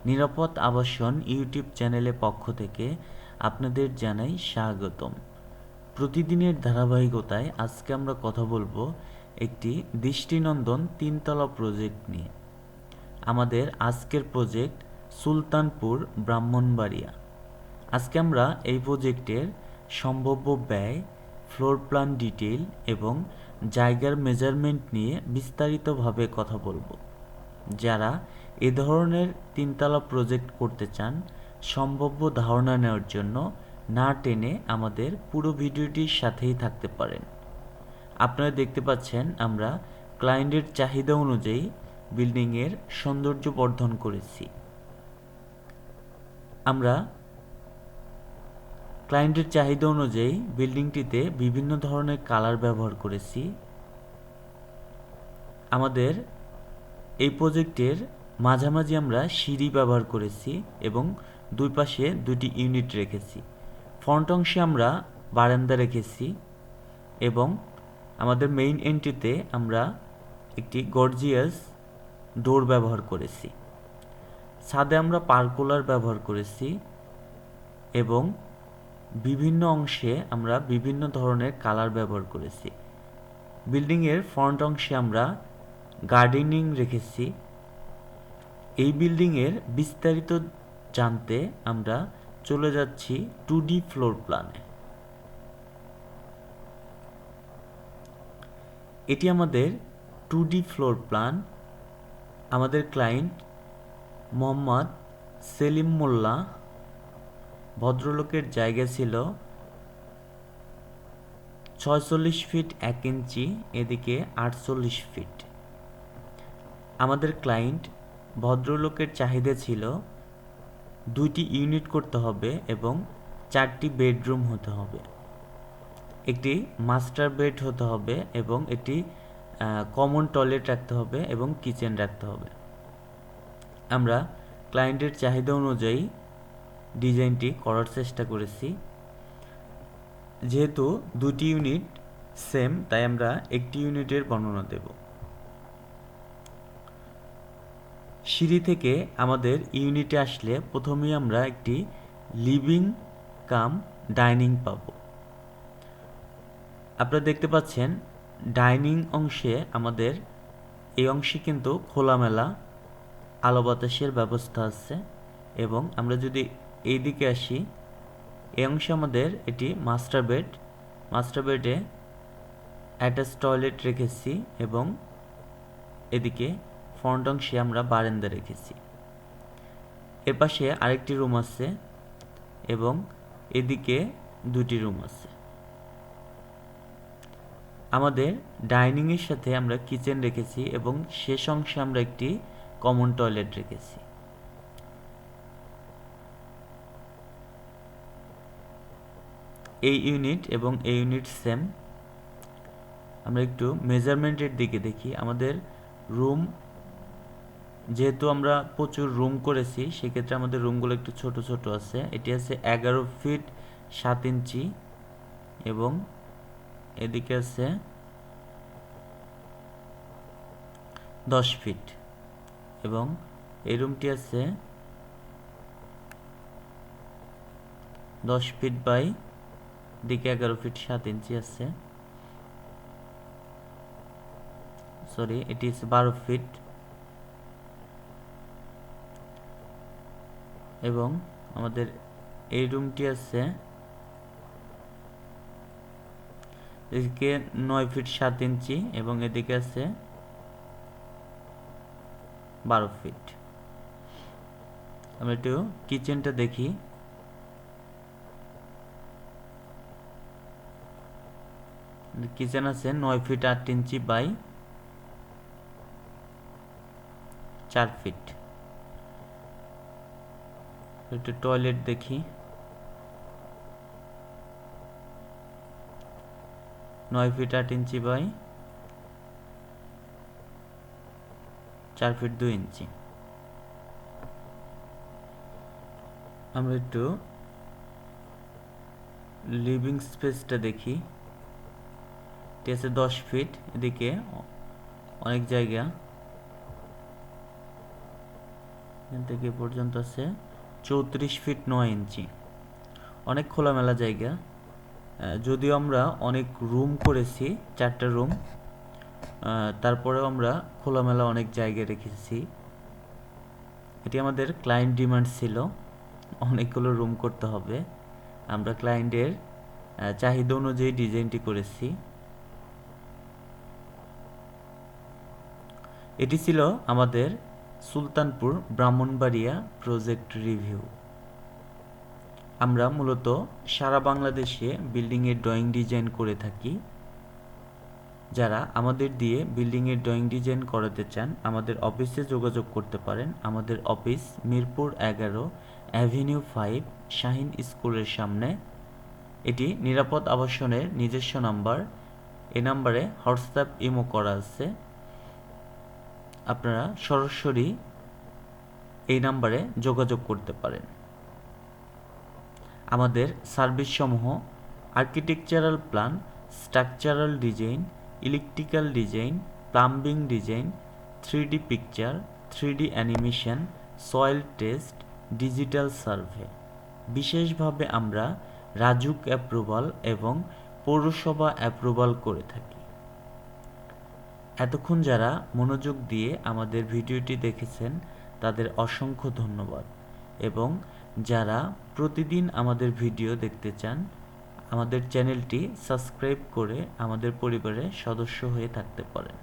নিরাপদ আবাসন ইউটিউব চ্যানেলের পক্ষ থেকে আপনাদের জানাই স্বাগতম। প্রতিদিনের ধারাবাহিকতায় আজকে আমরা কথা বলবো একটি দৃষ্টিনন্দন তিনতলা প্রজেক্ট নিয়ে। আমাদের আজকের প্রজেক্ট সুলতানপুর, ব্রাহ্মণবাড়িয়া। আজকে আমরা এই প্রজেক্টের সম্ভাব্য ব্যয়, ফ্লোর প্ল্যান ডিটেইল এবং জায়গার মেজারমেন্ট নিয়ে বিস্তারিতভাবে কথা বলবো। যারা এ ধরনের তিনতলা প্রজেক্ট করতে চান, সম্ভাব্য ধারণা নেওয়ার জন্য না টেনে আমাদের পুরো ভিডিওটির সাথেই থাকতে পারেন। আপনারা দেখতে পাচ্ছেন আমরা ক্লায়েন্টের চাহিদা অনুযায়ী বিল্ডিংয়ের সৌন্দর্য বর্ধন করেছি। আমরা ক্লায়েন্টের চাহিদা অনুযায়ী বিল্ডিংটিতে বিভিন্ন ধরনের কালার ব্যবহার করেছি। আমাদের এই প্রজেক্টের মাঝামাঝি আমরা সিঁড়ি ব্যবহার করেছি এবং দুই পাশে দুটি ইউনিট রেখেছি। ফ্রন্ট অংশে আমরা বারান্দা রেখেছি এবং আমাদের মেইন এন্ট্রিতে আমরা একটি গর্জিয়াস ডোর ব্যবহার করেছি। ছাদে আমরা পার্কোলার ব্যবহার করেছি এবং বিভিন্ন অংশে আমরা বিভিন্ন ধরনের কালার ব্যবহার করেছি। বিল্ডিংয়ের ফ্রন্ট অংশে আমরা গার্ডেনিং রেখেছি। এই বিল্ডিংয়ের বিস্তারিত জানতে আমরা চলে যাচ্ছি 2D ফ্লোর প্ল্যানে। এটি আমাদের 2D ফ্লোর প্ল্যান। আমাদের ক্লায়েন্ট মোহাম্মদ সেলিম মোল্লা। ভদ্রলোকের জায়গা ছিল 46 ফিট 1 ইঞ্চি, এদিকে 48 ফিট। আমাদের ক্লায়েন্ট ভদ্রলোকের চাহিদা ছিল 2টি ইউনিট করতে হবে এবং 4টি বেডরুম হতে হবে, একটি মাস্টার বেড হতে হবে এবং একটি কমন টয়লেট রাখতে হবে এবং কিচেন রাখতে হবে। আমরা ক্লায়েন্টের চাহিদা অনুযায়ী ডিজাইনটি করার চেষ্টা করেছি। যেহেতু দুটি ইউনিট সেম, তাই আমরা একটি ইউনিটের বর্ণনা দেব। সিঁড়ি থেকে আমাদের ইউনিটে আসলে প্রথমেই আমরা একটি লিভিং কাম ডাইনিং পাব। আপনারা দেখতে পাচ্ছেন ডাইনিং অংশে আমাদের এই অংশে কিন্তু খোলামেলা আলো বাতাসের ব্যবস্থা আছে এবং আমরা যদি এই দিকে আসি, এই অংশে আমাদের এটি মাস্টার বেড। মাস্টার বেডে অ্যাটাচ টয়লেট রেখেছি এবং এদিকে ফ্রন্ট অংশে আমরা বারান্দা রেখেছি। এর পাশে আরেকটি রুম আছে এবং এদিকে দুটি রুম আছে। আমাদের ডাইনিংয়ের সাথে আমরা কিচেন রেখেছি এবং শেষ অংশে আমরা একটি কমন টয়লেট রেখেছি। এই ইউনিট এবং এই ইউনিট সেম। আমরা একটু মেজারমেন্টের দিকে দেখি। আমাদের রুম, যেহেতু আমরা প্রচুর রুম করেছি, সেক্ষেত্রে আমাদের রুমগুলো একটু ছোট ছোট আছে। এটি আছে 11 ফিট 7 ইঞ্চি এবং এদিকে আছে 10 ফিট এবং এই রুমটি আছে 10 ফিট বাই দিকে 11 ফিট 7 ইঞ্চি আছে। সরি, এটি আছে 12 ফিট এবং আমাদের এই রুমটি আছে এদিকে 9 ফিট 7 ইঞ্চি এবং এদিকে আছে 12 ফিট। আমরা একটু কিচেনটা দেখি। কিচেন আছে 9 ফিট 8 ইঞ্চি বাই 4 ফিট। একটু টয়লেট দেখি। 9 ফিট 8 ইঞ্চি বাই 4 ফিট 2 ইঞ্চি। আমরা একটু লিভিং স্পেসটা দেখি। এটি আছে 10 ফিট, এদিকে অনেক জায়গা। এখান থেকে এ পর্যন্ত আছে 34 ফিট 9 ইঞ্চি। অনেক খোলামেলা জায়গা। যদিও আমরা অনেক রুম করেছি, 4টা রুম, তারপরেও আমরা খোলামেলা অনেক জায়গা রেখেছি। এটি আমাদের ক্লায়েন্ট ডিমান্ড ছিল, অনেকগুলো রুম করতে হবে। আমরা ক্লায়েন্টের চাহিদা অনুযায়ী ডিজাইনটি করেছি। এটি ছিল আমাদের সুলতানপুর ব্রাহ্মণবাড়িয়া প্রজেক্ট রিভিউ। আমরা মূলত সারা বাংলাদেশে বিল্ডিংয়ের ড্রয়িং ডিজাইন করে থাকি। যারা আমাদের দিয়ে বিল্ডিংয়ের ড্রয়িং ডিজাইন করাতে চান আমাদের অফিসে যোগাযোগ করতে পারেন। আমাদের অফিস মিরপুর 11 অ্যাভিনিউ 5 শাহিন স্কুলের সামনে। এটি নিরাপদ আবাসনের নিজস্ব নাম্বার। এই নাম্বারে হোয়াটসঅ্যাপ ইমো করা আছে। আপনারা সরাসরি এই নাম্বারে যোগাযোগ করতে পারেন। আমাদের সার্ভিস সমূহ architectural plan, structural design, electrical design, plumbing design, 3D picture, 3D animation, soil test, digital survey. বিশেষভাবে আমরা রাজুক অ্যাপ্রুভাল এবং পৌরসভা অ্যাপ্রুভাল করে থাকি। এতক্ষণ যারা মনোযোগ দিয়ে আমাদের ভিডিওটি দেখেছেন তাদের অসংখ্য ধন্যবাদ, এবং যারা প্রতিদিন আমাদের ভিডিও দেখতে চান আমাদের চ্যানেলটি সাবস্ক্রাইব করে আমাদের পরিবারের সদস্য হয়ে থাকতে পারেন।